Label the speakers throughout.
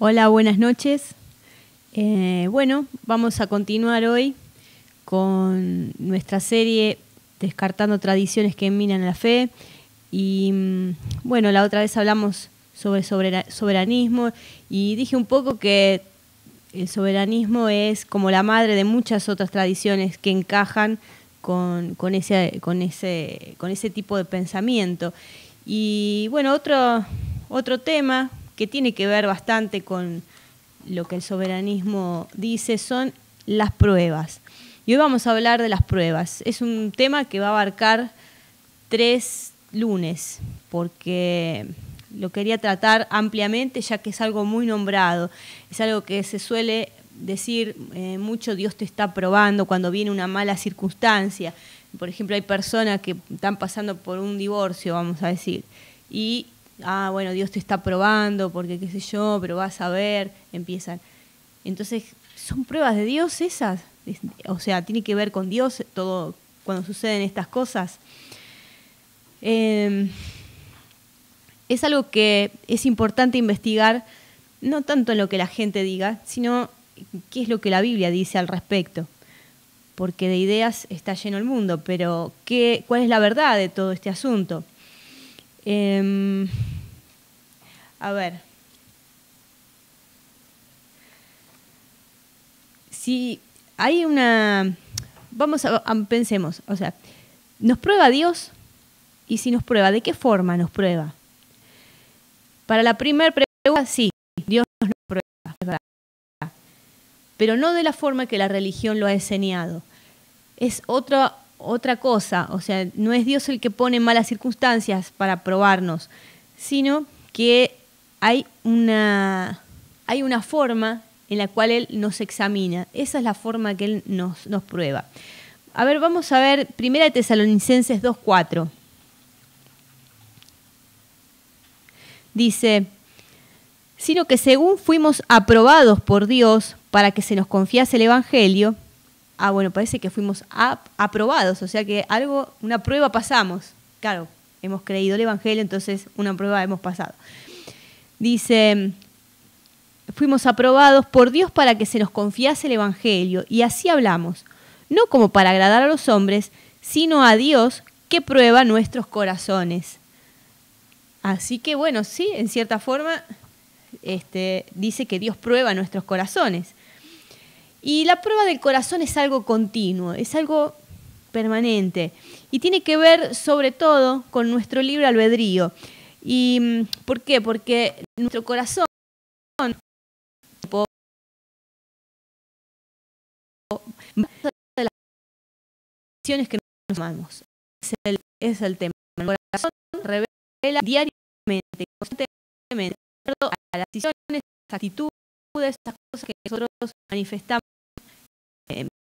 Speaker 1: Hola, buenas noches. Bueno, vamos a continuar hoy con nuestra serie Descartando tradiciones que minan la fe. Y bueno, la otra vez hablamos sobre soberanismo y dije un poco que el soberanismo es como la madre de muchas otras tradiciones que encajan con ese tipo de pensamiento. Y bueno, otro tema que tiene que ver bastante con lo que el soberanismo dice son las pruebas. Y hoy vamos a hablar de las pruebas. Es un tema que va a abarcar 3 lunes, porque lo quería tratar ampliamente, ya que es algo muy nombrado. Es algo que se suele decir mucho: Dios te está probando cuando viene una mala circunstancia. Por ejemplo, hay personas que están pasando por un divorcio, vamos a decir, y bueno, Dios te está probando porque qué sé yo, pero vas a ver, empiezan. Entonces, ¿son pruebas de Dios esas? O sea, ¿tiene que ver con Dios todo cuando suceden estas cosas? Es algo que es importante investigar, no tanto en lo que la gente diga, sino qué es lo que la Biblia dice al respecto. Porque de ideas está lleno el mundo, pero ¿cuál es la verdad de todo este asunto? A ver, si hay pensemos, o sea, ¿nos prueba Dios? Y si nos prueba, ¿de qué forma nos prueba? Para la primera pregunta, sí, Dios nos prueba, es verdad, pero no de la forma que la religión lo ha enseñado. Es otra cosa, o sea, no es Dios el que pone malas circunstancias para probarnos, sino que hay una forma en la cual Él nos examina. Esa es la forma que Él nos prueba. A ver, vamos a ver 1 Tesalonicenses 2:4. Dice: sino que según fuimos aprobados por Dios para que se nos confiase el Evangelio. Bueno, parece que fuimos aprobados, o sea que una prueba pasamos. Claro, hemos creído el Evangelio, entonces una prueba hemos pasado. Dice: fuimos aprobados por Dios para que se nos confiase el Evangelio, y así hablamos, no como para agradar a los hombres, sino a Dios que prueba nuestros corazones. Así que bueno, sí, en cierta forma dice que Dios prueba nuestros corazones. Y la prueba del corazón es algo continuo, es algo permanente. Y tiene que ver sobre todo con nuestro libre albedrío. ¿Y por qué? Porque nuestro corazón, de las decisiones que nos tomamos, es el tema. El corazón revela diariamente, constantemente, a las decisiones, las actitudes, esas cosas que nosotros manifestamos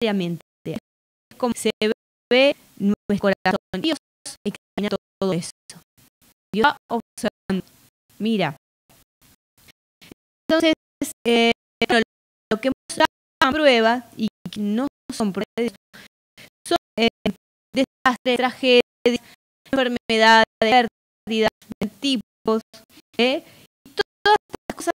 Speaker 1: diariamente. Es como se ve nuestro corazón. Dios examina todo eso. Dios va observando. Mira. Entonces, lo que nos da prueba, y que no son pruebas, son desastres, tragedias, enfermedades, pérdidas, tipos, y todas estas cosas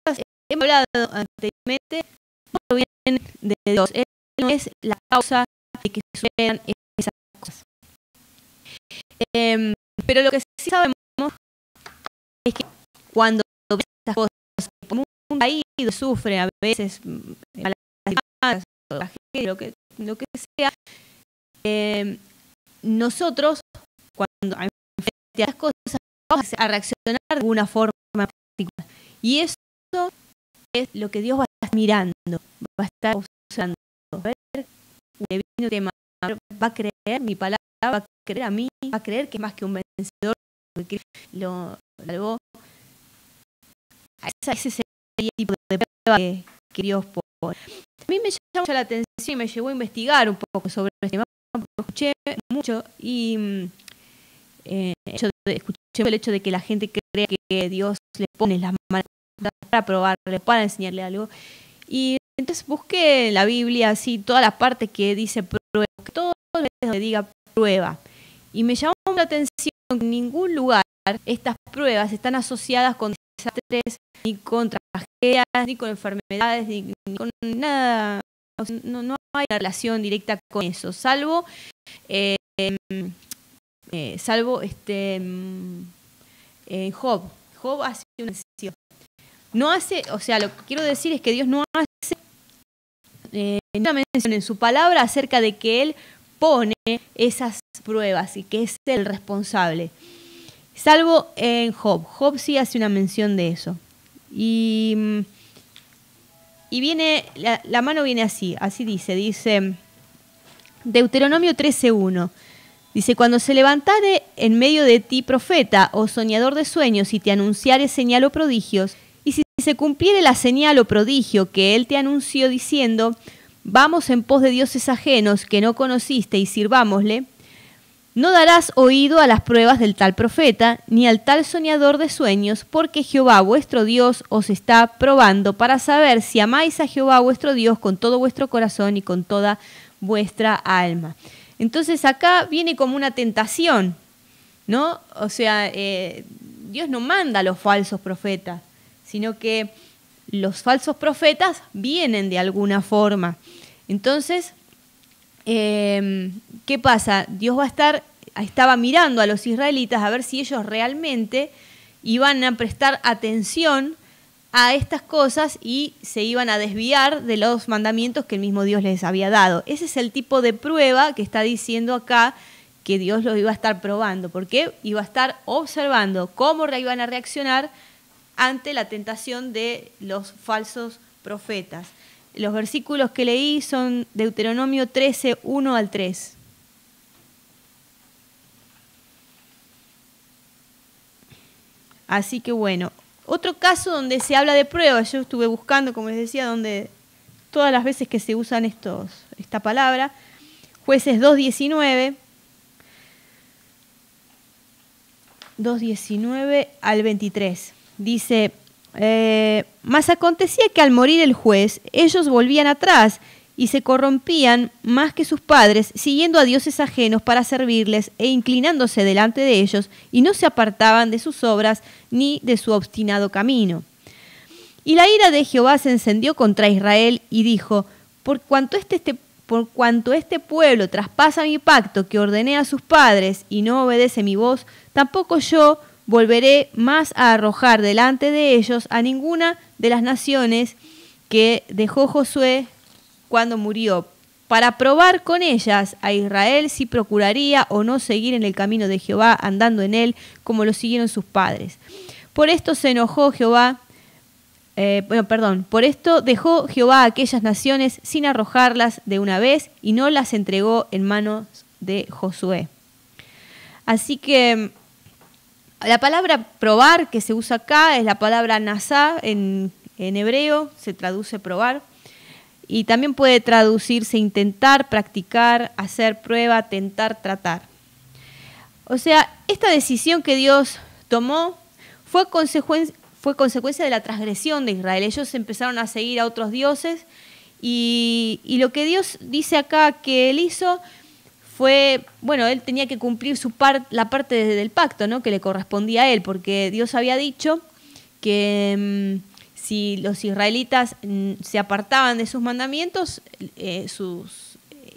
Speaker 1: hemos hablado anteriormente, no provienen de Dios. Él no es la causa de que sucedan esas cosas. Pero lo que sí sabemos es que cuando ves esas cosas, como un caído sufre a veces lo que sea, nosotros cuando frente a las cosas vamos a reaccionar de alguna forma particular. Y eso es lo que Dios va a estar mirando, va a estar observando, va a creer mi palabra, va a creer a mí, va a creer que es más que un vencedor, que lo salvó. Ese es el tipo de prueba que Dios pone. A mí me llamó la atención y me llevó a investigar un poco sobre este tema, porque lo escuché mucho y escuché el hecho de que la gente cree que Dios le pone las manos para probarle, para enseñarle algo. Y entonces busqué en la Biblia así todas las partes que dice prueba, que todo donde diga prueba. Y me llamó la atención que en ningún lugar estas pruebas están asociadas con desastres, ni con tragedias, ni con enfermedades, ni con nada. No hay relación directa con eso, salvo Job. Job hace una mención. No hace, o sea, lo que quiero decir es que Dios no hace una mención en su palabra acerca de que Él pone esas pruebas y que es el responsable. Salvo en Job. Job sí hace una mención de eso. Y viene, la mano viene así dice Deuteronomio 13:1. Dice, cuando se levantare en medio de ti profeta o soñador de sueños y te anunciare señal o prodigios, y si se cumpliere la señal o prodigio que él te anunció diciendo, vamos en pos de dioses ajenos que no conociste y sirvámosle, no darás oído a las pruebas del tal profeta, ni al tal soñador de sueños, porque Jehová vuestro Dios os está probando para saber si amáis a Jehová vuestro Dios con todo vuestro corazón y con toda vuestra alma. Entonces acá viene como una tentación, ¿no? O sea, Dios no manda a los falsos profetas, sino que los falsos profetas vienen de alguna forma. Entonces, ¿qué pasa? Dios estaba mirando a los israelitas a ver si ellos realmente iban a prestar atención a estas cosas y se iban a desviar de los mandamientos que el mismo Dios les había dado. Ese es el tipo de prueba que está diciendo acá que Dios los iba a estar probando, porque iba a estar observando cómo iban a reaccionar ante la tentación de los falsos profetas. Los versículos que leí son Deuteronomio 13, 1 al 3. Así que bueno, otro caso donde se habla de pruebas, yo estuve buscando, como les decía, donde todas las veces que se usan esta palabra, Jueces 2:19, 2:19 al 23. Dice, mas acontecía que al morir el juez, ellos volvían atrás y se corrompían más que sus padres, siguiendo a dioses ajenos para servirles e inclinándose delante de ellos, y no se apartaban de sus obras ni de su obstinado camino. Y la ira de Jehová se encendió contra Israel y dijo, por cuanto este pueblo traspasa mi pacto que ordené a sus padres y no obedece mi voz, tampoco yo volveré más a arrojar delante de ellos a ninguna de las naciones que dejó Josué cuando murió, para probar con ellas a Israel si procuraría o no seguir en el camino de Jehová, andando en él como lo siguieron sus padres. Por esto se enojó Jehová, por esto dejó Jehová a aquellas naciones sin arrojarlas de una vez y no las entregó en manos de Josué. Así que la palabra probar que se usa acá es la palabra nasá, en hebreo se traduce probar. Y también puede traducirse intentar, practicar, hacer prueba, tentar, tratar. O sea, esta decisión que Dios tomó fue consecuencia de la transgresión de Israel. Ellos empezaron a seguir a otros dioses y lo que Dios dice acá que Él hizo fue, bueno, Él tenía que cumplir la parte del pacto, ¿no?, que le correspondía a Él, porque Dios había dicho que si los israelitas se apartaban de sus mandamientos,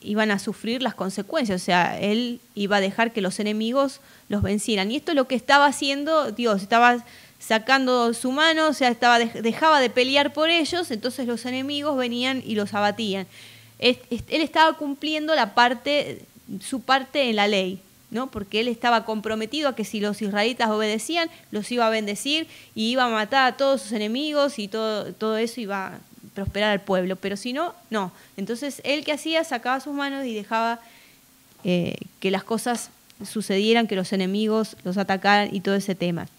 Speaker 1: iban a sufrir las consecuencias. O sea, Él iba a dejar que los enemigos los vencieran. Y esto es lo que estaba haciendo Dios. Estaba sacando su mano, o sea, dejaba de pelear por ellos, entonces los enemigos venían y los abatían. Él estaba cumpliendo su parte en la ley, ¿no? Porque él estaba comprometido a que si los israelitas obedecían, los iba a bendecir y iba a matar a todos sus enemigos y todo eso iba a prosperar al pueblo. Pero si no, no. Entonces, él, ¿qué hacía? Sacaba sus manos y dejaba que las cosas sucedieran, que los enemigos los atacaran y todo ese tema.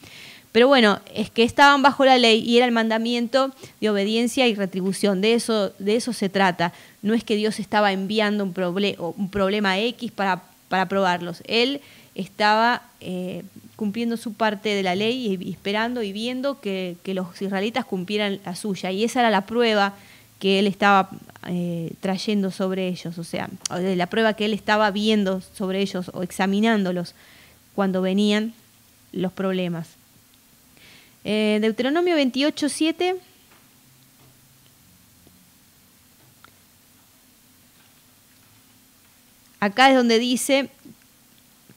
Speaker 1: Pero bueno, es que estaban bajo la ley y era el mandamiento de obediencia y retribución. De eso se trata. No es que Dios estaba enviando un problema X para probarlos. Él estaba cumpliendo su parte de la ley y esperando y viendo que los israelitas cumplieran la suya. Y esa era la prueba que él estaba trayendo sobre ellos, o sea, la prueba que él estaba viendo sobre ellos o examinándolos cuando venían los problemas. Deuteronomio 28:7 acá es donde dice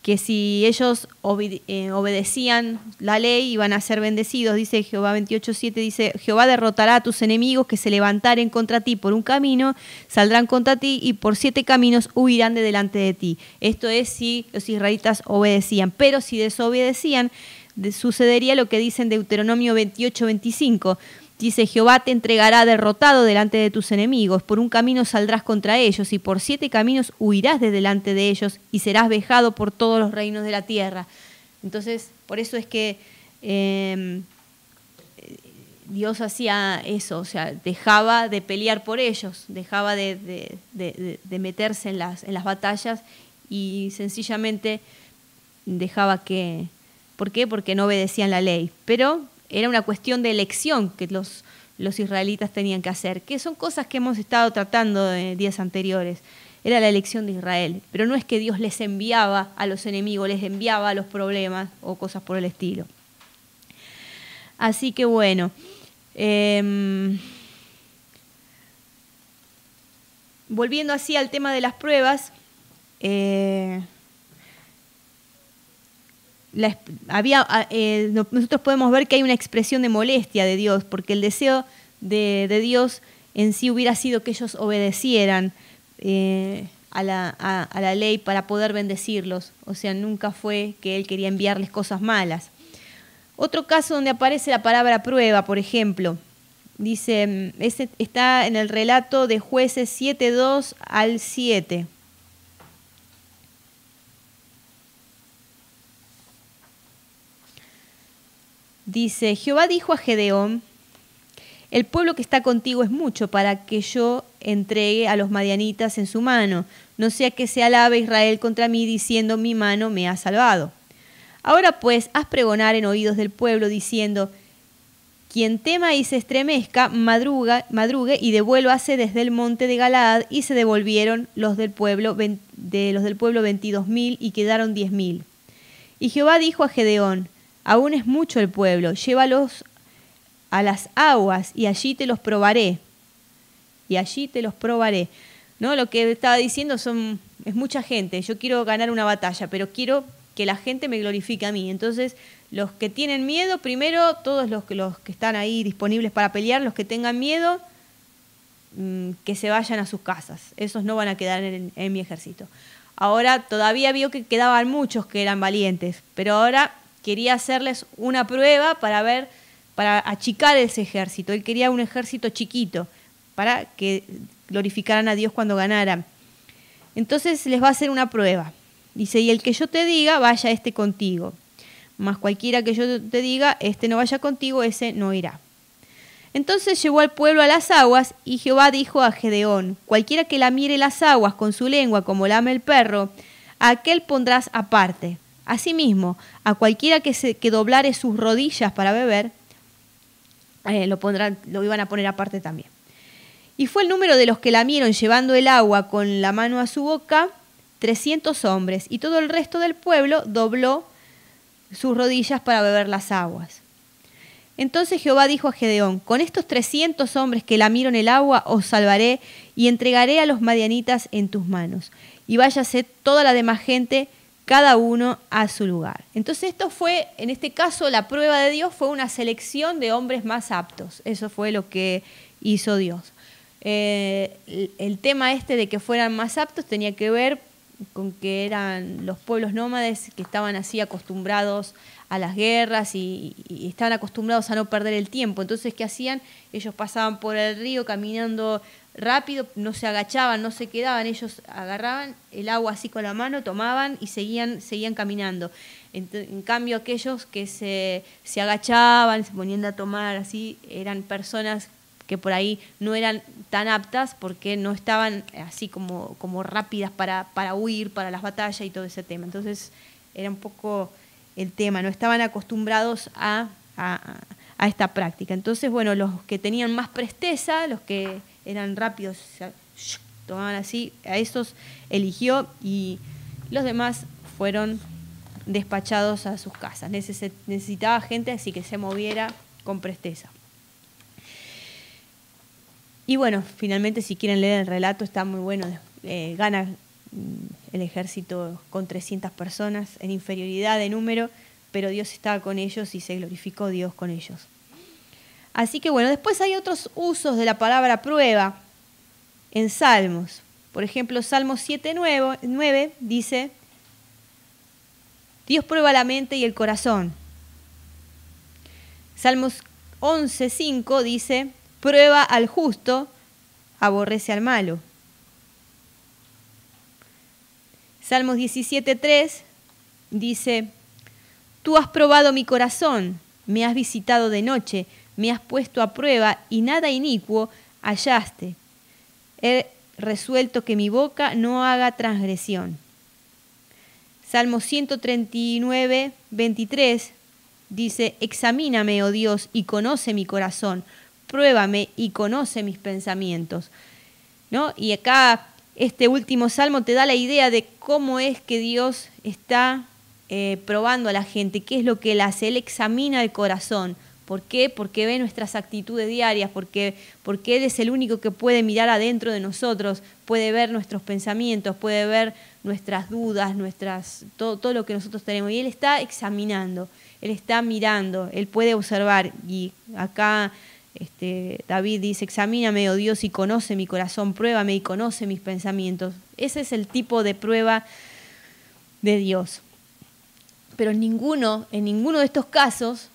Speaker 1: que si ellos obedecían la ley iban a ser bendecidos. Dice Jehová 28:7, dice, Jehová derrotará a tus enemigos que se levantaren contra ti por un camino, saldrán contra ti y por 7 caminos huirán de delante de ti. Esto es si los israelitas obedecían, pero si desobedecían, sucedería lo que dice en Deuteronomio 28:25. Dice, Jehová te entregará derrotado delante de tus enemigos, por un camino saldrás contra ellos y por 7 caminos huirás de delante de ellos y serás vejado por todos los reinos de la tierra. Entonces, por eso es que Dios hacía eso, o sea, dejaba de pelear por ellos, dejaba de meterse en las batallas y sencillamente dejaba que... ¿Por qué? Porque no obedecían la ley, pero era una cuestión de elección que los israelitas tenían que hacer, que son cosas que hemos estado tratando en días anteriores. Era la elección de Israel, pero no es que Dios les enviaba a los enemigos, les enviaba a los problemas o cosas por el estilo. Así que bueno, volviendo así al tema de las pruebas, nosotros podemos ver que hay una expresión de molestia de Dios, porque el deseo de Dios en sí hubiera sido que ellos obedecieran a la ley para poder bendecirlos. O sea, nunca fue que Él quería enviarles cosas malas. Otro caso donde aparece la palabra prueba, por ejemplo, dice, está en el relato de Jueces 7:2 al 7. Dice, Jehová dijo a Gedeón, el pueblo que está contigo es mucho para que yo entregue a los madianitas en su mano, no sea que se alabe Israel contra mí diciendo, mi mano me ha salvado. Ahora pues, haz pregonar en oídos del pueblo diciendo, quien tema y se estremezca, madrugue y devuélvase desde el monte de Galaad, y se devolvieron los del pueblo 22.000 y quedaron 10.000. Y Jehová dijo a Gedeón, aún es mucho el pueblo, llévalos a las aguas y allí te los probaré. Y allí te los probaré. ¿No? Lo que estaba diciendo es mucha gente. Yo quiero ganar una batalla, pero quiero que la gente me glorifique a mí. Entonces, los que tienen miedo, primero, todos los que están ahí disponibles para pelear, los que tengan miedo, que se vayan a sus casas. Esos no van a quedar en mi ejército. Ahora, todavía vio que quedaban muchos que eran valientes, pero ahora quería hacerles una prueba para achicar ese ejército. Él quería un ejército chiquito para que glorificaran a Dios cuando ganaran. Entonces les va a hacer una prueba. Dice, y el que yo te diga, vaya este contigo. Mas cualquiera que yo te diga, este no vaya contigo, ese no irá. Entonces llevó al pueblo a las aguas, y Jehová dijo a Gedeón, cualquiera que lamiere las aguas con su lengua como lame el perro, a aquel pondrás aparte. Asimismo, a cualquiera que doblare sus rodillas para beber, lo iban a poner aparte también. Y fue el número de los que lamieron llevando el agua con la mano a su boca, 300 hombres, y todo el resto del pueblo dobló sus rodillas para beber las aguas. Entonces Jehová dijo a Gedeón, con estos 300 hombres que lamieron el agua os salvaré y entregaré a los madianitas en tus manos. Y váyase toda la demás gente, cada uno a su lugar. Entonces esto fue, en este caso, la prueba de Dios fue una selección de hombres más aptos. Eso fue lo que hizo Dios. El tema de que fueran más aptos tenía que ver con que eran los pueblos nómades que estaban así acostumbrados a las guerras y estaban acostumbrados a no perder el tiempo. Entonces, ¿qué hacían? Ellos pasaban por el río caminando rápido, no se agachaban, no se quedaban, ellos agarraban el agua así con la mano, tomaban y seguían caminando. En cambio, aquellos que se agachaban, se ponían a tomar así, eran personas que por ahí no eran tan aptas porque no estaban así como rápidas para huir, para las batallas y todo ese tema. Entonces era un poco el tema, no estaban acostumbrados a esta práctica. Entonces, bueno, los que tenían más presteza, los que eran rápidos, tomaban así, a esos eligió y los demás fueron despachados a sus casas. Necesitaba gente así que se moviera con presteza. Y bueno, finalmente si quieren leer el relato está muy bueno, gana el ejército con 300 personas en inferioridad de número, pero Dios estaba con ellos y se glorificó Dios con ellos. Así que bueno, después hay otros usos de la palabra prueba en Salmos. Por ejemplo, Salmos 7:9 dice: Dios prueba la mente y el corazón. Salmos 11:5 dice: prueba al justo, aborrece al malo. Salmos 17:3 dice: tú has probado mi corazón, me has visitado de noche, me has puesto a prueba y nada inicuo hallaste. He resuelto que mi boca no haga transgresión. Salmo 139:23 dice: examíname, oh Dios, y conoce mi corazón, pruébame y conoce mis pensamientos. ¿No? Y acá este último salmo te da la idea de cómo es que Dios está probando a la gente, qué es lo que Él hace. Él examina el corazón. ¿Por qué? Porque ve nuestras actitudes diarias, porque Él es el único que puede mirar adentro de nosotros, puede ver nuestros pensamientos, puede ver nuestras dudas, todo lo que nosotros tenemos. Y Él está examinando, Él está mirando, Él puede observar. Y acá David dice: examíname, oh Dios, y conoce mi corazón, pruébame y conoce mis pensamientos. Ese es el tipo de prueba de Dios. Pero en ninguno de estos casos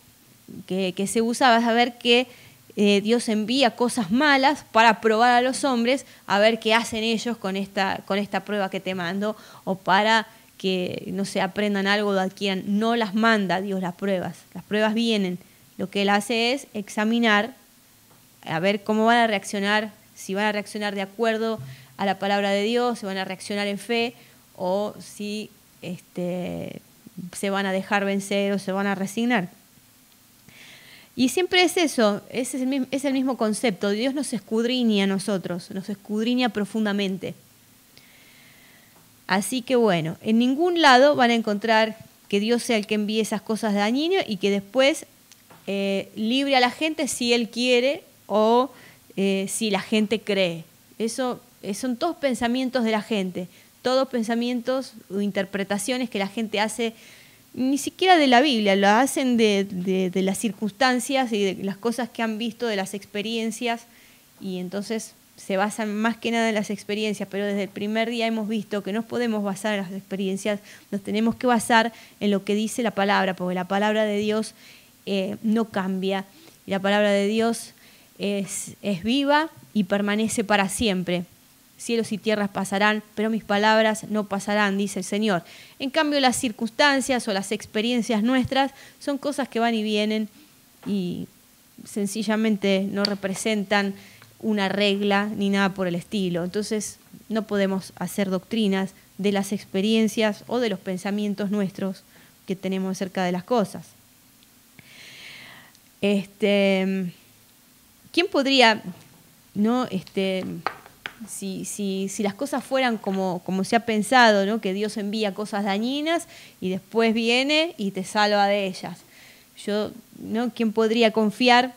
Speaker 1: que se usa, vas a ver que Dios envía cosas malas para probar a los hombres, a ver qué hacen ellos con esta prueba que te mando, o para que, no sé, aprendan algo o adquieran. No las manda Dios las pruebas vienen. Lo que Él hace es examinar, a ver cómo van a reaccionar, si van a reaccionar de acuerdo a la palabra de Dios, si van a reaccionar en fe, o si se van a dejar vencer o se van a resignar. Y siempre es eso, es el mismo concepto. Dios nos escudriña a nosotros, nos escudriña profundamente. Así que bueno, en ningún lado van a encontrar que Dios sea el que envíe esas cosas dañinas y que después libre a la gente si Él quiere o si la gente cree. Eso son todos pensamientos de la gente, todos pensamientos o interpretaciones que la gente hace, ni siquiera de la Biblia, lo hacen de las circunstancias y de las cosas que han visto, de las experiencias, y entonces se basan más que nada en las experiencias, pero desde el primer día hemos visto que no podemos basar en las experiencias, nos tenemos que basar en lo que dice la palabra, porque la palabra de Dios no cambia, y la palabra de Dios es viva y permanece para siempre. Cielos y tierras pasarán, pero mis palabras no pasarán, dice el Señor. En cambio, las circunstancias o las experiencias nuestras son cosas que van y vienen y sencillamente no representan una regla ni nada por el estilo. Entonces, no podemos hacer doctrinas de las experiencias o de los pensamientos nuestros que tenemos acerca de las cosas. ¿Quién podría, no, si las cosas fueran como se ha pensado, ¿no? Que Dios envía cosas dañinas y después viene y te salva de ellas? ¿Quién podría confiar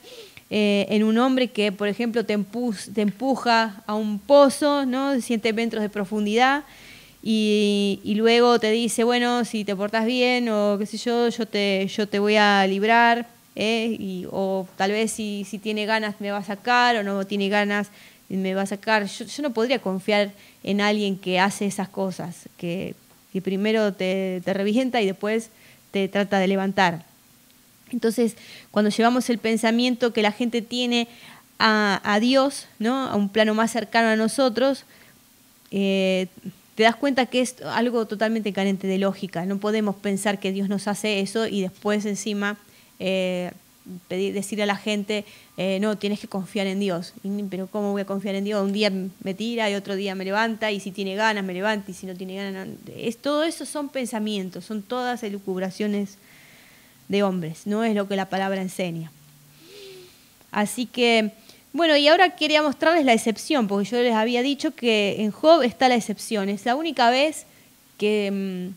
Speaker 1: en un hombre que, por ejemplo, te empuja a un pozo, ¿no? De 7 metros de profundidad y luego te dice: bueno, si te portás bien o qué sé yo te voy a librar, o tal vez si tiene ganas me va a sacar, o no tiene ganas me va a sacar. Yo no podría confiar en alguien que hace esas cosas, que primero te revienta y después te trata de levantar. Entonces, cuando llevamos el pensamiento que la gente tiene a Dios, ¿no? A un plano más cercano a nosotros, te das cuenta que es algo totalmente carente de lógica. No podemos pensar que Dios nos hace eso y después encima decirle a la gente: no, tienes que confiar en Dios. Pero ¿cómo voy a confiar en Dios? Un día me tira y otro día me levanta, y si tiene ganas me levanta, y si no tiene ganas no. Todo eso son pensamientos, son todas elucubraciones de hombres, no es lo que la palabra enseña. Así que, bueno, y ahora quería mostrarles la excepción, porque yo les había dicho que en Job está la excepción. Es la única vez que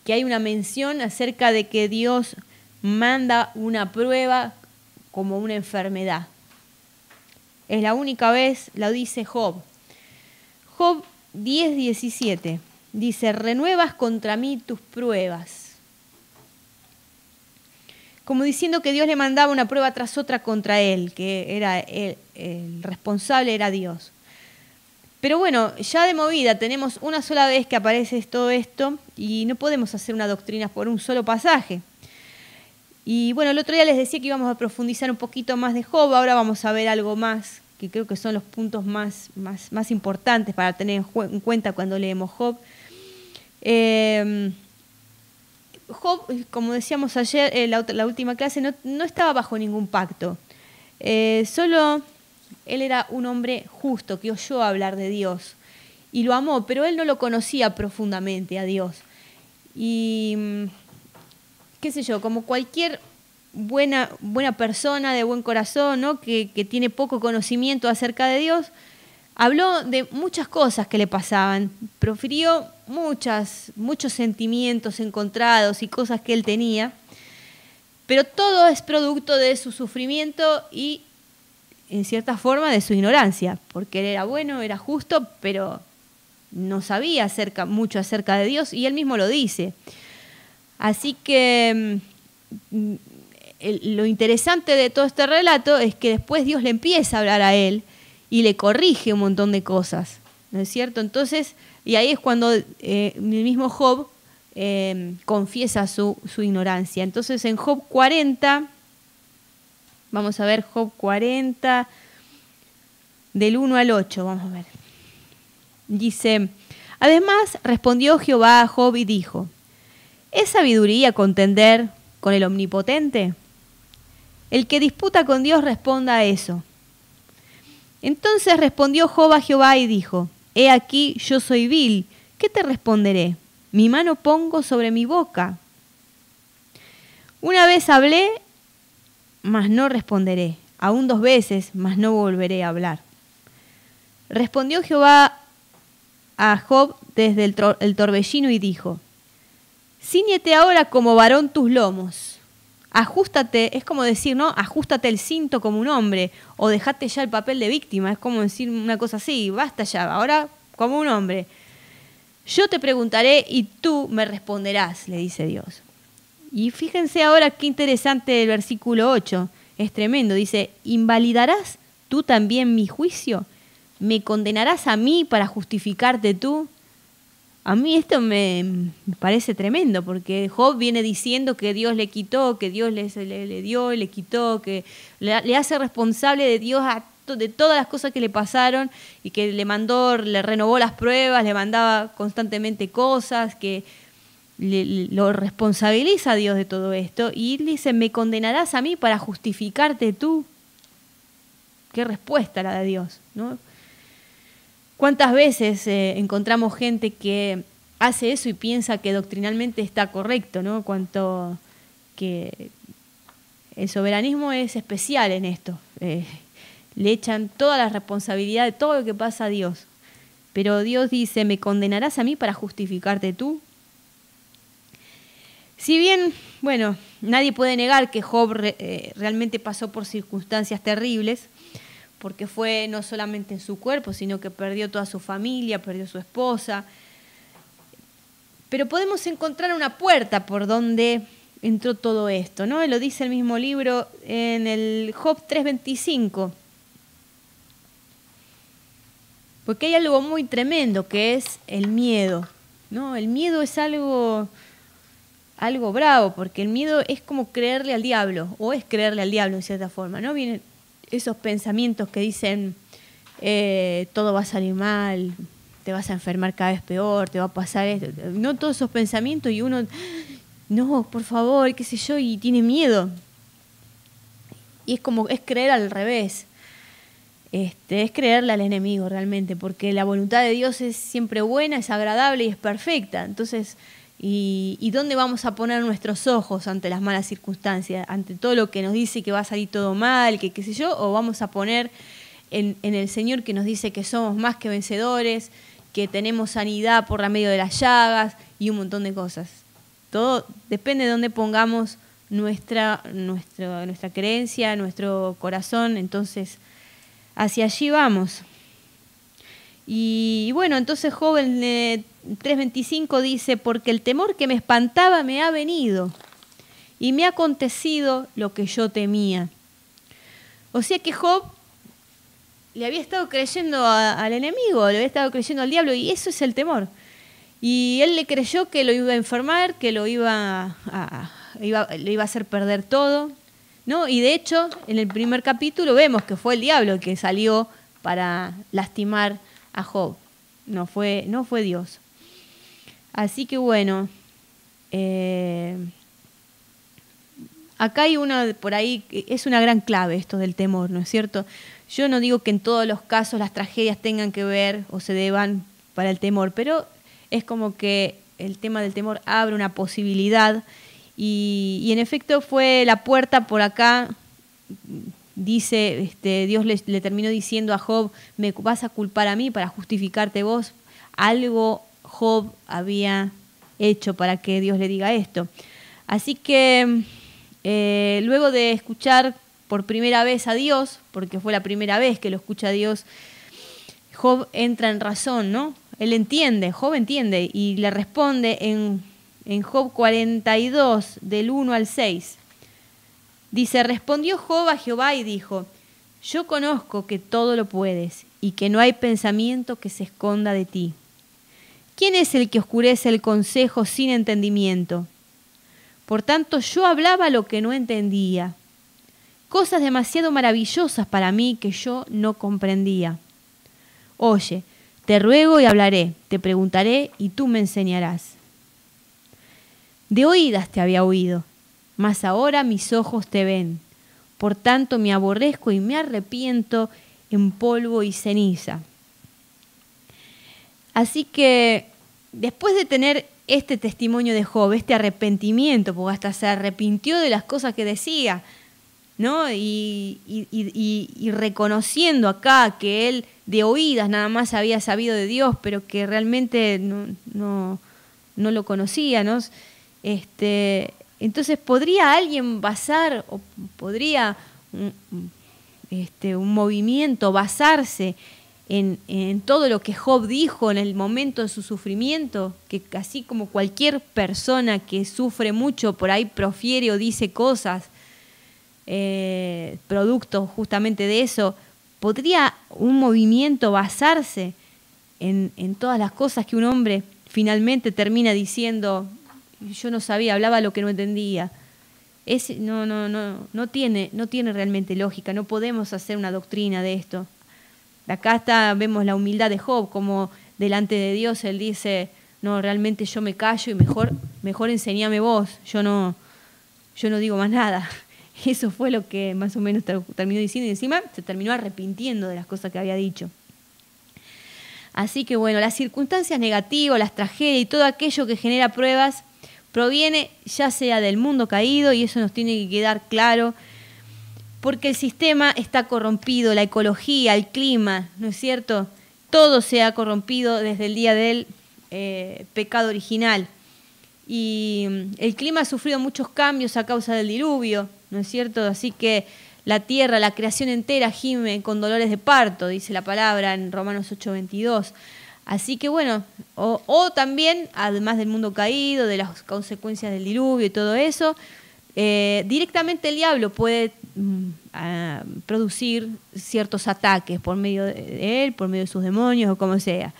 Speaker 1: hay una mención acerca de que Dios manda una prueba como una enfermedad. Es la única vez, lo dice Job. Job 10:17. Dice, renuevas contra mí tus pruebas. Como diciendo que Dios le mandaba una prueba tras otra contra él, que era el responsable era Dios. Pero bueno, ya de movida tenemos una sola vez que aparece todo esto y no podemos hacer una doctrina por un solo pasaje. Y bueno, el otro día les decía que íbamos a profundizar un poquito más de Job, ahora vamos a ver algo más, que creo que son los puntos más importantes para tener en cuenta cuando leemos Job. Job, como decíamos ayer, la última clase, no estaba bajo ningún pacto. Solo él era un hombre justo que oyó hablar de Dios y lo amó, pero él no lo conocía profundamente a Dios. Y qué sé yo, como cualquier buena persona de buen corazón, ¿no? que tiene poco conocimiento acerca de Dios, habló de muchas cosas que le pasaban, profirió muchos sentimientos encontrados y cosas que él tenía, pero todo es producto de su sufrimiento y, en cierta forma, de su ignorancia, porque él era bueno, era justo, pero no sabía mucho acerca de Dios, y él mismo lo dice. Así que lo interesante de todo este relato es que después Dios le empieza a hablar a él y le corrige un montón de cosas, ¿no es cierto? Entonces, y ahí es cuando el mismo Job confiesa su ignorancia. Entonces, en Job 40, vamos a ver Job 40, del 1 al 8, vamos a ver. Dice, además respondió Jehová a Job y dijo, ¿es sabiduría contender con el Omnipotente? El que disputa con Dios responda a eso. Entonces respondió Job a Jehová y dijo, he aquí yo soy vil, ¿qué te responderé? Mi mano pongo sobre mi boca. Una vez hablé, mas no responderé. Aún 2 veces, mas no volveré a hablar. Respondió Jehová a Job desde el torbellino y dijo, cíñete ahora como varón tus lomos. Ajústate, es como decir, ¿no? Ajústate el cinto como un hombre, o dejate ya el papel de víctima, es como decir una cosa así, basta ya, ahora como un hombre. Yo te preguntaré y tú me responderás, le dice Dios. Y fíjense ahora qué interesante el versículo 8, es tremendo, dice, ¿invalidarás tú también mi juicio? ¿Me condenarás a mí para justificarte tú? A mí esto me parece tremendo, porque Job viene diciendo que Dios le quitó, que Dios le dio y le quitó, que le hace responsable de Dios de todas las cosas que le pasaron y que le renovó las pruebas, le mandaba constantemente cosas, que lo responsabiliza a Dios de todo esto. Y él dice, ¿me condenarás a mí para justificarte tú? Qué respuesta la de Dios, ¿no? ¿Cuántas veces encontramos gente que hace eso y piensa que doctrinalmente está correcto, ¿no? Cuanto que el soberanismo es especial en esto. Le echan toda la responsabilidad de todo lo que pasa a Dios. Pero Dios dice, ¿me condenarás a mí para justificarte tú? Si bien, bueno, nadie puede negar que Job realmente pasó por circunstancias terribles, porque fue no solamente en su cuerpo, sino que perdió toda su familia, perdió su esposa. Pero podemos encontrar una puerta por donde entró todo esto, ¿no? Lo dice el mismo libro en el Job 3:25. Porque hay algo muy tremendo que es el miedo, ¿no? El miedo es algo bravo, porque el miedo es como creerle al diablo, o es creerle al diablo en cierta forma, ¿no? Vienen esos pensamientos que dicen todo va a salir mal, te vas a enfermar cada vez peor, te va a pasar esto. No todos esos pensamientos y uno, no, por favor, qué sé yo, y tiene miedo. Y es creer al revés. Es creerle al enemigo realmente, porque la voluntad de Dios es siempre buena, es agradable y es perfecta. Entonces, ¿y dónde vamos a poner nuestros ojos ante las malas circunstancias? ¿Ante todo lo que nos dice que va a salir todo mal, que qué sé yo? ¿O vamos a poner en el Señor que nos dice que somos más que vencedores, que tenemos sanidad por la medio de las llagas y un montón de cosas? Todo depende de dónde pongamos nuestra creencia, nuestro corazón. Entonces, hacia allí vamos. Y bueno, entonces Job en 3:25 dice, porque el temor que me espantaba me ha venido y me ha acontecido lo que yo temía. O sea que Job le había estado creyendo al enemigo, le había estado creyendo al diablo, y eso es el temor. Y él le creyó que lo iba a enfermar, que le iba a hacer perder todo, ¿no? Y de hecho, en el primer capítulo vemos que fue el diablo el que salió para lastimar a Job. No fue Dios. Así que bueno, acá hay por ahí, es una gran clave esto del temor, ¿no es cierto? Yo no digo que en todos los casos las tragedias tengan que ver o se deban para el temor, pero es como que el tema del temor abre una posibilidad y en efecto fue la puerta por acá. Dice, Dios le terminó diciendo a Job, me vas a culpar a mí para justificarte vos. Algo Job había hecho para que Dios le diga esto. Así que luego de escuchar por primera vez a Dios, porque fue la primera vez que lo escucha a Dios, Job entra en razón, ¿no? Job entiende y le responde en Job 42, del 1 al 6. Dice, respondió Job a Jehová y dijo, yo conozco que todo lo puedes y que no hay pensamiento que se esconda de ti. ¿Quién es el que oscurece el consejo sin entendimiento? Por tanto, yo hablaba lo que no entendía, cosas demasiado maravillosas para mí que yo no comprendía. Oye, te ruego y hablaré, te preguntaré y tú me enseñarás. De oídas te había oído, mas ahora mis ojos te ven. Por tanto me aborrezco y me arrepiento en polvo y ceniza. Así que después de tener este testimonio de Job, este arrepentimiento, porque hasta se arrepintió de las cosas que decía, ¿no? Y reconociendo acá que él de oídas nada más había sabido de Dios, pero que realmente no lo conocía, ¿no? Entonces, ¿podría alguien basar, o podría un movimiento basarse en todo lo que Job dijo en el momento de su sufrimiento? Que así como cualquier persona que sufre mucho por ahí profiere o dice cosas, producto justamente de eso, ¿podría un movimiento basarse en todas las cosas que un hombre finalmente termina diciendo? Yo no sabía, hablaba lo que no entendía. No tiene realmente lógica. No podemos hacer una doctrina de esto. Acá vemos la humildad de Job, como delante de Dios él dice, no, realmente yo me callo y mejor enseñame vos. Yo no digo más nada. Eso fue lo que más o menos terminó diciendo, y encima se terminó arrepintiendo de las cosas que había dicho. Así que bueno, las circunstancias negativas, las tragedias y todo aquello que genera pruebas proviene ya sea del mundo caído, y eso nos tiene que quedar claro, porque el sistema está corrompido, la ecología, el clima, ¿no es cierto? Todo se ha corrompido desde el día del pecado original. Y el clima ha sufrido muchos cambios a causa del diluvio, ¿no es cierto? Así que la tierra, la creación entera gime con dolores de parto, dice la palabra en Romanos 8:22. Así que bueno, o también, además del mundo caído, de las consecuencias del diluvio y todo eso, directamente el diablo puede producir ciertos ataques por medio de él, por medio de sus demonios o como sea.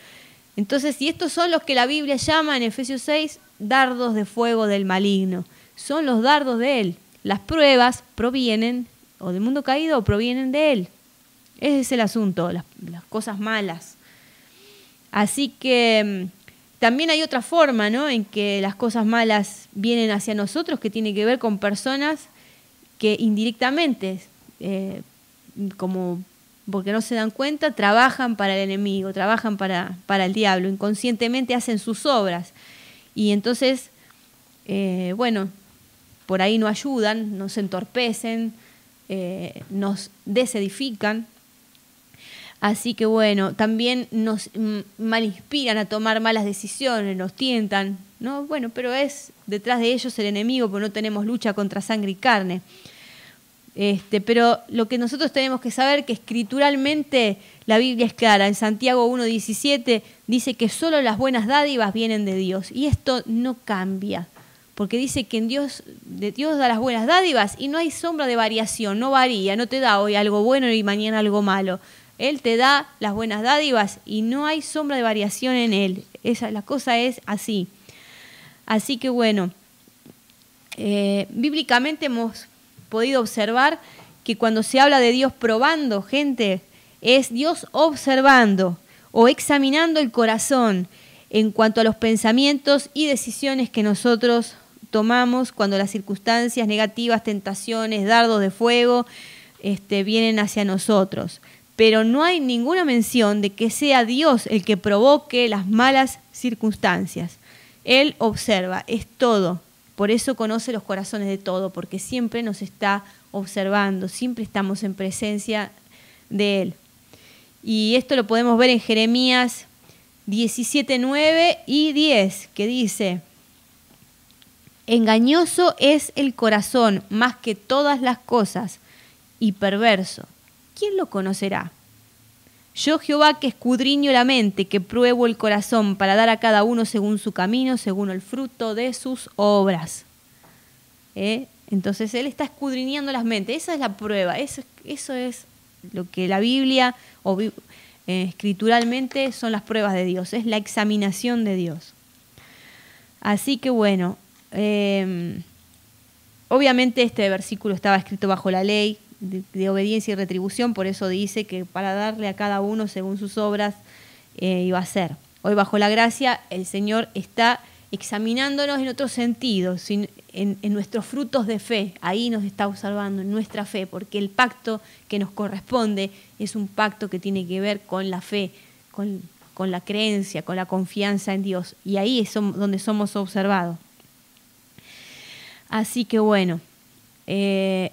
Speaker 1: Entonces, y estos son los que la Biblia llama en Efesios 6 dardos de fuego del maligno. Son los dardos de él. Las pruebas provienen o del mundo caído o provienen de él. Ese es el asunto, las cosas malas. Así que también hay otra forma, ¿no?, en que las cosas malas vienen hacia nosotros, que tiene que ver con personas que indirectamente, como porque no se dan cuenta, trabajan para el enemigo, trabajan para el diablo, inconscientemente hacen sus obras. Y entonces, bueno, por ahí no ayudan, nos entorpecen, nos desedifican. Así que bueno, también nos malinspiran a tomar malas decisiones, nos tientan, ¿no? Bueno, pero es detrás de ellos el enemigo, porque no tenemos lucha contra sangre y carne. Pero lo que nosotros tenemos que saber que escrituralmente la Biblia es clara. En Santiago 1:17 dice que solo las buenas dádivas vienen de Dios. Y esto no cambia, porque dice que Dios da las buenas dádivas y no hay sombra de variación, no varía, no te da hoy algo bueno y mañana algo malo. Él te da las buenas dádivas y no hay sombra de variación en Él. La cosa es así. Así que bueno, bíblicamente hemos podido observar que cuando se habla de Dios probando gente, es Dios observando o examinando el corazón en cuanto a los pensamientos y decisiones que nosotros tomamos cuando las circunstancias negativas, tentaciones, dardos de fuego vienen hacia nosotros. Pero no hay ninguna mención de que sea Dios el que provoque las malas circunstancias. Él observa, es todo. Por eso conoce los corazones de todo, porque siempre nos está observando, siempre estamos en presencia de Él. Y esto lo podemos ver en Jeremías 17:9 y 10, que dice: engañoso es el corazón más que todas las cosas, y perverso. ¿Quién lo conocerá? Yo, Jehová, que escudriño la mente, que pruebo el corazón, para dar a cada uno según su camino, según el fruto de sus obras. Entonces Él está escudriñando las mentes. Esa es la prueba. Eso es lo que la Biblia, escrituralmente, son las pruebas de Dios. Es la examinación de Dios. Así que bueno, obviamente este versículo estaba escrito bajo la ley de obediencia y retribución, por eso dice que para darle a cada uno según sus obras iba a ser. Hoy bajo la gracia el Señor está examinándonos en otros sentidos, en nuestros frutos de fe. Ahí nos está observando, en nuestra fe, porque el pacto que nos corresponde es un pacto que tiene que ver con la fe, con la creencia, con la confianza en Dios. Y ahí es donde somos observados. Así que bueno, en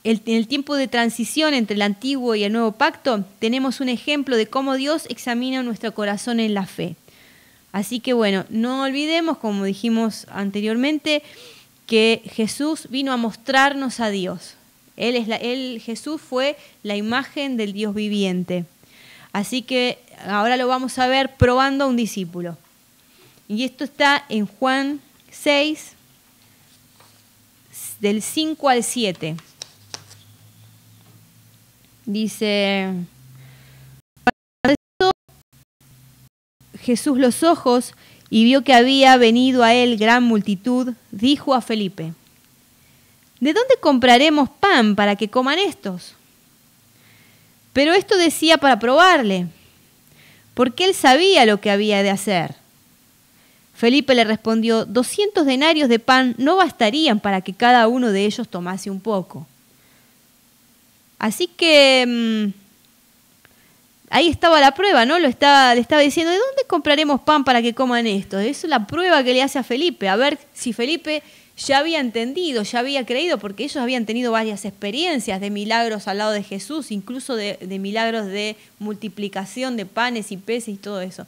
Speaker 1: el tiempo de transición entre el antiguo y el nuevo pacto, tenemos un ejemplo de cómo Dios examina nuestro corazón en la fe. Así que bueno, no olvidemos, como dijimos anteriormente, que Jesús vino a mostrarnos a Dios. Jesús fue la imagen del Dios viviente. Así que ahora lo vamos a ver probando a un discípulo. Y esto está en Juan 6, del 5 al 7. Dice: Jesús los ojos y vio que había venido a él gran multitud, dijo a Felipe: ¿de dónde compraremos pan para que coman estos? Pero esto decía para probarle, porque él sabía lo que había de hacer. Felipe le respondió: 200 denarios de pan no bastarían para que cada uno de ellos tomase un poco. Así que ahí estaba la prueba, ¿no? Le estaba diciendo: ¿de dónde compraremos pan para que coman esto? Esa es la prueba que le hace a Felipe, a ver si Felipe ya había entendido, ya había creído, porque ellos habían tenido varias experiencias de milagros al lado de Jesús, incluso de milagros de multiplicación de panes y peces y todo eso.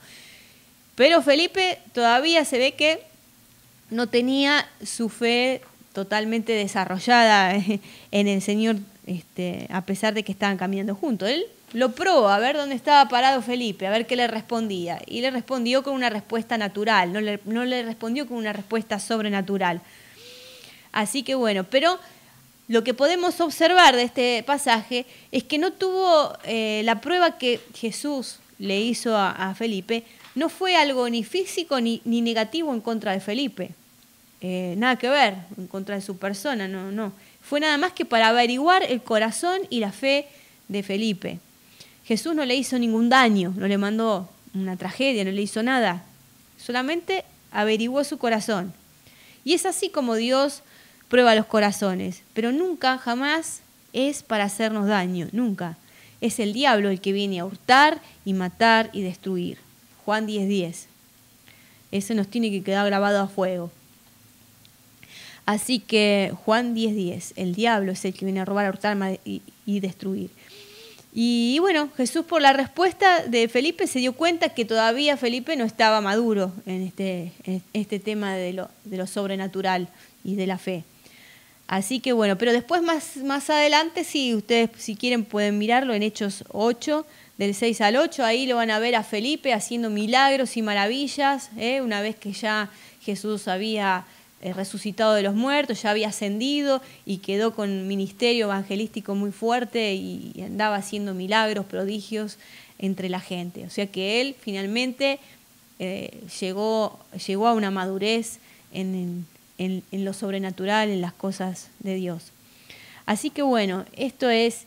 Speaker 1: Pero Felipe todavía se ve que no tenía su fe totalmente desarrollada en el Señor, a pesar de que estaban caminando juntos. Él lo probó a ver dónde estaba parado Felipe, a ver qué le respondía. Y le respondió con una respuesta natural, no le respondió con una respuesta sobrenatural. Así que bueno, pero lo que podemos observar de este pasaje es que no tuvo la prueba que Jesús le hizo a Felipe, no fue algo ni físico ni negativo en contra de Felipe. Nada que ver en contra de su persona, no. Fue nada más que para averiguar el corazón y la fe de Felipe. Jesús no le hizo ningún daño, no le mandó una tragedia, no le hizo nada. Solamente averiguó su corazón. Y es así como Dios prueba los corazones, pero nunca, jamás es para hacernos daño, nunca. Es el diablo el que viene a hurtar y matar y destruir. Juan 10:10. Eso nos tiene que quedar grabado a fuego. Así que Juan 10:10, el diablo es el que viene a robar, a hurtar y destruir. Y bueno, Jesús, por la respuesta de Felipe, se dio cuenta que todavía Felipe no estaba maduro en este tema de lo sobrenatural y de la fe. Así que bueno, pero después más adelante, sí, ustedes si quieren pueden mirarlo en Hechos 8, del 6 al 8, ahí lo van a ver a Felipe haciendo milagros y maravillas, una vez que ya Jesús había resucitado de los muertos, ya había ascendido y quedó con un ministerio evangelístico muy fuerte y andaba haciendo milagros, prodigios entre la gente. O sea que él finalmente llegó a una madurez en lo sobrenatural, en las cosas de Dios. Así que bueno, esto es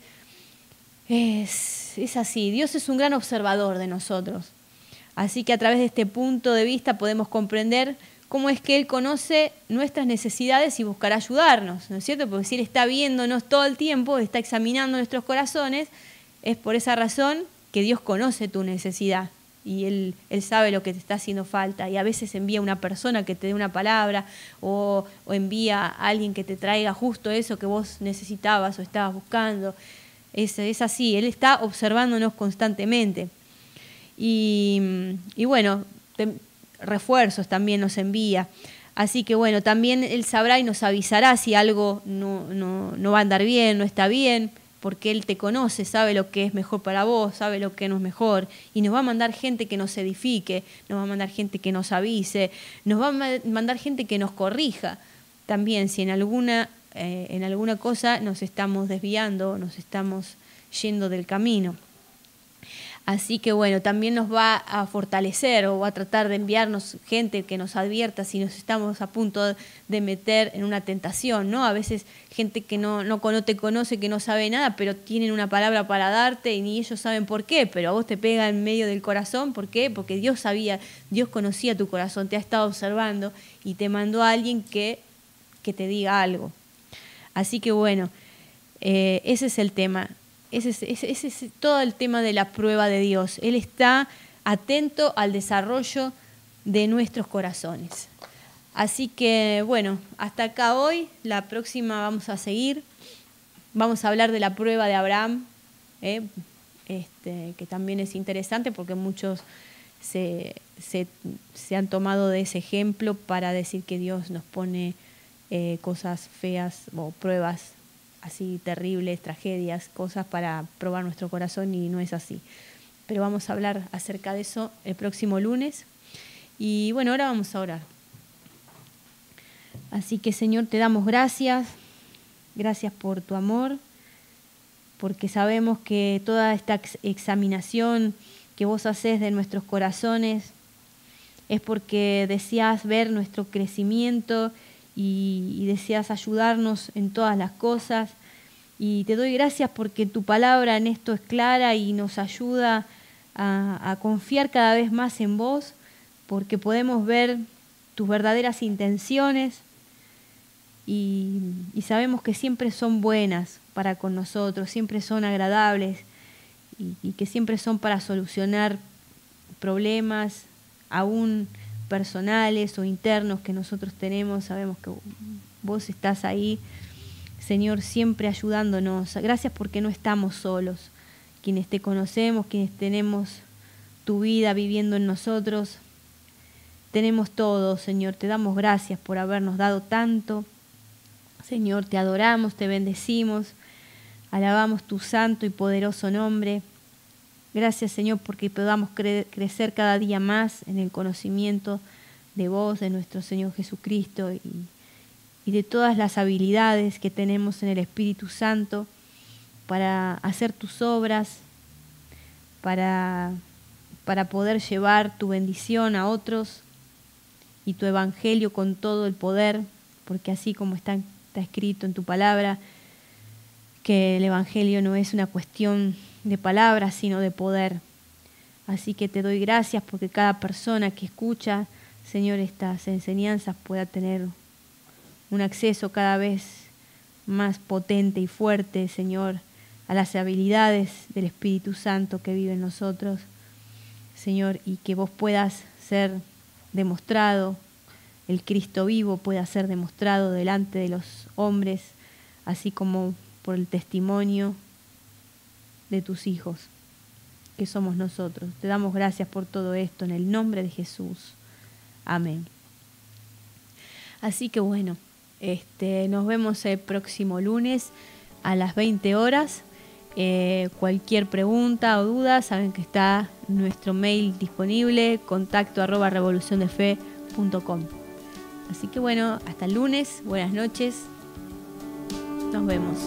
Speaker 1: así. Dios es un gran observador de nosotros. Así que a través de este punto de vista podemos comprender cómo es que Él conoce nuestras necesidades y buscará ayudarnos, ¿no es cierto? Porque si Él está viéndonos todo el tiempo, está examinando nuestros corazones, es por esa razón que Dios conoce tu necesidad. Y él sabe lo que te está haciendo falta, y a veces envía una persona que te dé una palabra o envía a alguien que te traiga justo eso que vos necesitabas o estabas buscando. Es así, Él está observándonos constantemente. Y bueno, refuerzos también nos envía. Así que bueno, también Él sabrá y nos avisará si algo no va a andar bien, no está bien, porque Él te conoce, sabe lo que es mejor para vos, sabe lo que no es mejor, y nos va a mandar gente que nos edifique, nos va a mandar gente que nos avise, nos va a mandar gente que nos corrija también, si en alguna cosa nos estamos desviando, nos estamos yendo del camino. Así que bueno, también nos va a fortalecer o va a tratar de enviarnos gente que nos advierta si nos estamos a punto de meter en una tentación, ¿no? A veces gente que no te conoce, que no sabe nada, pero tienen una palabra para darte y ni ellos saben por qué, pero a vos te pega en medio del corazón. ¿Por qué? Porque Dios conocía tu corazón, te ha estado observando y te mandó a alguien que te diga algo. Así que bueno, ese es el tema. Ese es todo el tema de la prueba de Dios. Él está atento al desarrollo de nuestros corazones. Así que bueno, hasta acá hoy. La próxima vamos a seguir. Vamos a hablar de la prueba de Abraham, que también es interesante porque muchos se han tomado de ese ejemplo para decir que Dios nos pone cosas feas o pruebas así terribles, tragedias, cosas para probar nuestro corazón, y no es así. Pero vamos a hablar acerca de eso el próximo lunes. Y bueno, ahora vamos a orar. Así que Señor, te damos gracias. Gracias por tu amor, porque sabemos que toda esta examinación que vos haces de nuestros corazones es porque deseas ver nuestro crecimiento y deseas ayudarnos en todas las cosas. Y te doy gracias porque tu palabra en esto es clara y nos ayuda a confiar cada vez más en vos, porque podemos ver tus verdaderas intenciones y sabemos que siempre son buenas para con nosotros, siempre son agradables y que siempre son para solucionar problemas, aún personales o internos que nosotros tenemos. Sabemos que vos estás ahí, Señor, siempre ayudándonos. Gracias porque no estamos solos. Quienes te conocemos, quienes tenemos tu vida viviendo en nosotros, tenemos todo, Señor. Te damos gracias por habernos dado tanto. Señor, te adoramos, te bendecimos, alabamos tu santo y poderoso nombre. Gracias, Señor, porque podamos crecer cada día más en el conocimiento de vos, de nuestro Señor Jesucristo y de todas las habilidades que tenemos en el Espíritu Santo para hacer tus obras, para poder llevar tu bendición a otros y tu evangelio con todo el poder, porque así como está escrito en tu palabra, que el evangelio no es una cuestión de palabras, sino de poder. Así que te doy gracias porque cada persona que escucha, Señor, estas enseñanzas pueda tener un acceso cada vez más potente y fuerte, Señor, a las habilidades del Espíritu Santo que vive en nosotros, Señor, y que vos puedas ser demostrado, el Cristo vivo pueda ser demostrado delante de los hombres, así como por el testimonio de tus hijos, que somos nosotros. Te damos gracias por todo esto en el nombre de Jesús. Amén. Así que bueno, Nos vemos el próximo lunes a las 20 horas. Cualquier pregunta o duda, saben que está nuestro mail disponible, contacto@revoluciondefe.com. Así que bueno, hasta el lunes, buenas noches, nos vemos.